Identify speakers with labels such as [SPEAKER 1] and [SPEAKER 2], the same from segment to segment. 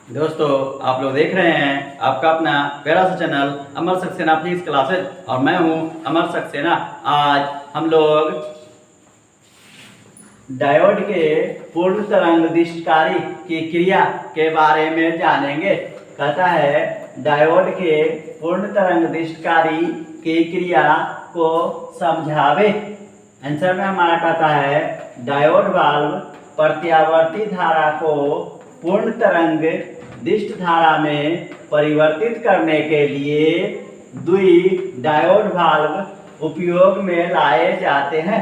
[SPEAKER 1] दोस्तों, आप लोग देख रहे हैं आपका अपना प्यारा सा चैनल अमर सक्सेना फिजिक्स क्लासेज और मैं हूं अमर सक्सेना। आज हम लोग डायोड के पूर्ण तरंग दिष्टकारी की क्रिया के बारे में जानेंगे। कहता है डायोड के पूर्ण तरंग दिष्टकारी की क्रिया को समझावे। आंसर में हमारा कहता है डायोड वाल्व प्रत्यावर्ती धारा को पूर्ण तरंग दिष्ट धारा में परिवर्तित करने के लिए द्वि डायोड वाल्व उपयोग में लाए जाते हैं।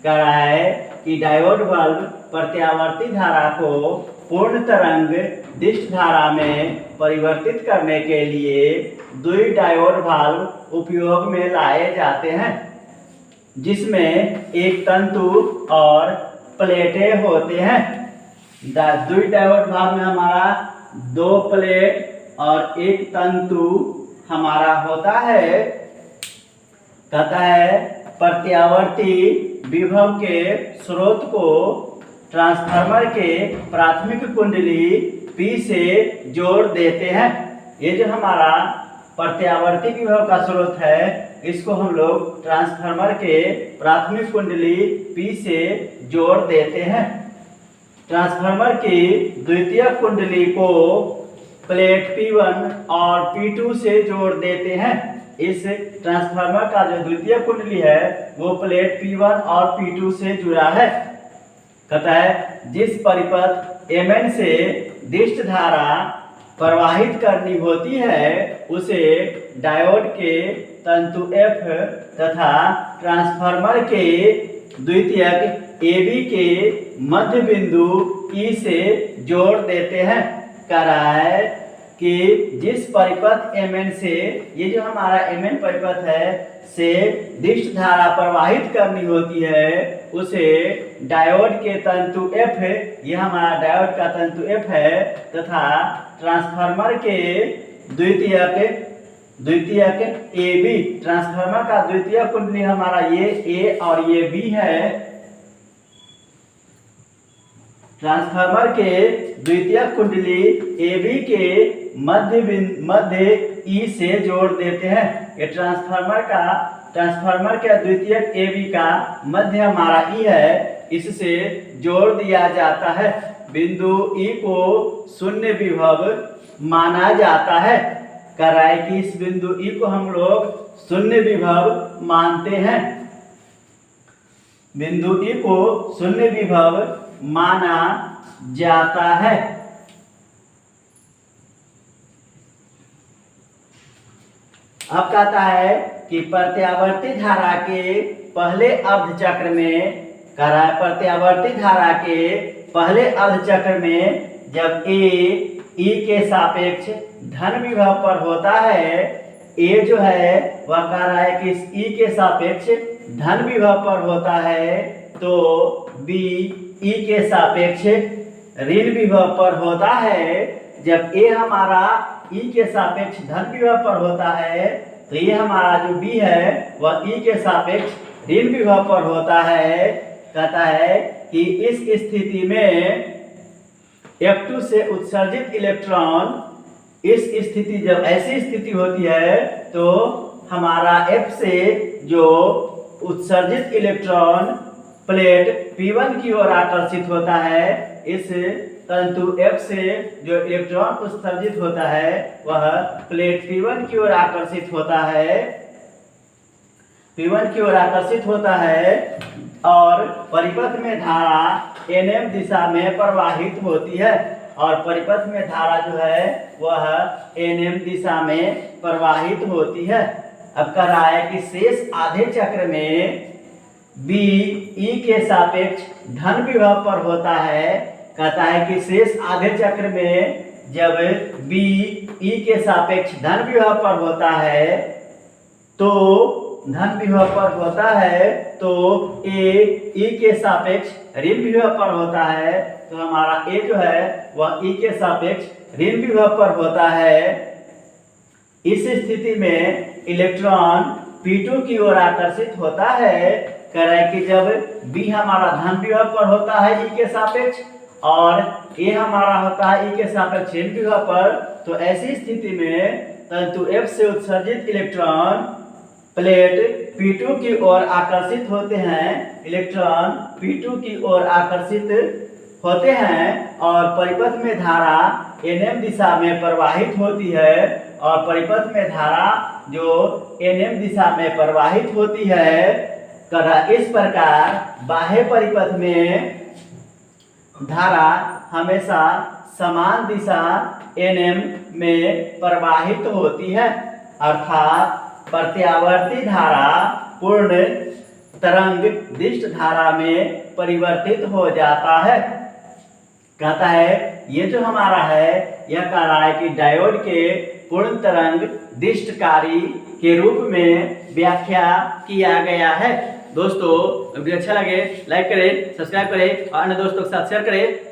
[SPEAKER 1] कह रहा है कि डायोड वाल्व प्रत्यावर्ती धारा को पूर्ण तरंग दिष्ट धारा में परिवर्तित करने के लिए द्वि डायोड वाल्व उपयोग में लाए जाते हैं, जिसमें एक तंतु और प्लेटें होते हैं। द्वि डायोड वाल्व में हमारा दो प्लेट और एक तंतु हमारा होता है। कहता है प्रत्यावर्ती विभव के स्रोत को ट्रांसफार्मर के प्राथमिक कुंडली P से जोड़ देते हैं। ये जो हमारा प्रत्यावर्ती विभव का स्रोत है, इसको हम लोग ट्रांसफार्मर के प्राथमिक कुंडली P से जोड़ देते हैं। ट्रांसफार्मर की द्वितीय कुंडली को प्लेट P1 और P2 से जोड़ देते हैं। इस ट्रांसफार्मर का जो द्वितीय कुंडली है वो प्लेट P1 और P2 से जुड़ा है। कहता है जिस परिपथ Mn से दिष्ट धारा प्रवाहित करनी होती है उसे डायोड के तंतु F तथा ट्रांसफार्मर के द्वितीयक AB के मध्य बिंदु E से जोड़ देते हैं। कह रहा है कि जिस परिपथ Mn से, ये जो हमारा Mn परिपथ है, से दिष्ट धारा प्रवाहित करनी होती है उसे डायोड के तंतु F, ये हमारा डायोड का तंतु F है, तथा ट्रांसफार्मर के द्वितीयक AB, ट्रांसफार्मर का द्वितीय कुंडली हमारा ये A और ये B है। ट्रांसफार्मर के द्वितीय कुंडली AB के मध्य E से जोड़ देते हैं। ये ट्रांसफार्मर के द्वितीयक AB का मध्य हमारा E है, इससे जोड़ दिया जाता है। बिंदु E को शून्य विभव माना जाता है। कह रहा है कि इस बिंदु E को हम लोग शून्य विभव मानते हैं। बिंदु E को शून्य विभव माना जाता है। अब कहता है कि प्रत्यावर्ती धारा के पहले अर्धचक्र में, कह रहा है प्रत्यावर्ती धारा के पहले अर्धचक्र में जब E के सापेक्ष धन विभव पर होता है, A जो है वह कह रहा है कि इस E के सापेक्ष धन विभव पर होता है, तो B E के सापेक्ष ऋण विभव पर होता है। जब A हमारा E के सापेक्ष धन विभव पर होता है तो ये हमारा जो B है वह E के सापेक्ष ऋण विभव पर होता है। कहता है कि इस स्थिति में F2 से उत्सर्जित इलेक्ट्रॉन, इस स्थिति जब ऐसी स्थिति होती है तो हमारा F से जो उत्सर्जित इलेक्ट्रॉन प्लेट P1 की ओर आकर्षित होता है, इस तंतु F से जो इलेक्ट्रॉन उत्सर्जित होता है वह प्लेट P1 की ओर आकर्षित होता है, P1 की ओर आकर्षित होता है और परिपथ में धारा NM दिशा में प्रवाहित होती है। और परिपथ में धारा जो है वह NM दिशा में प्रवाहित होती है। अब कह रहा है कि शेष आधे चक्र में B E के सापेक्ष धन विभव पर होता है। कहता है कि शेष आधे चक्र में जब B E के सापेक्ष धन विभव पर होता है तो A E के सापेक्ष ऋण विभव पर होता है, तो हमारा A जो है वह E के सापेक्ष ऋण विभव पर होता है। इस स्थिति में इलेक्ट्रॉन P2 की ओर आकर्षित होता है। कह रहा है कि जब B हमारा धन विभव पर होता है E के सापेक्ष और ये हमारा होता है ई के सापेक्ष n की विभव पर। तो ऐसी स्थिति में तंतु F से उत्सर्जित इलेक्ट्रॉन प्लेट P2 की ओर आकर्षित होते हैं, इलेक्ट्रॉन P2 की ओर आकर्षित होते हैं और परिपथ में धारा NM दिशा में प्रवाहित होती है। और परिपथ में धारा जो NM दिशा में प्रवाहित होती है, इस प्रकार बाह्य परिपथ में धारा हमेशा समान दिशा NM में प्रवाहित होती है, अर्थात प्रत्यावर्ती धारा पूर्ण तरंग दिष्ट धारा में परिवर्तित हो जाता है। कहता है ये जो हमारा है यह कह रहा है कि डायोड के पूर्ण तरंग दिष्टकारी के रूप में व्याख्या किया गया है। दोस्तों वीडियो अच्छा लगे लाइक करें, सब्सक्राइब करें और अन्य दोस्तों के साथ शेयर करें।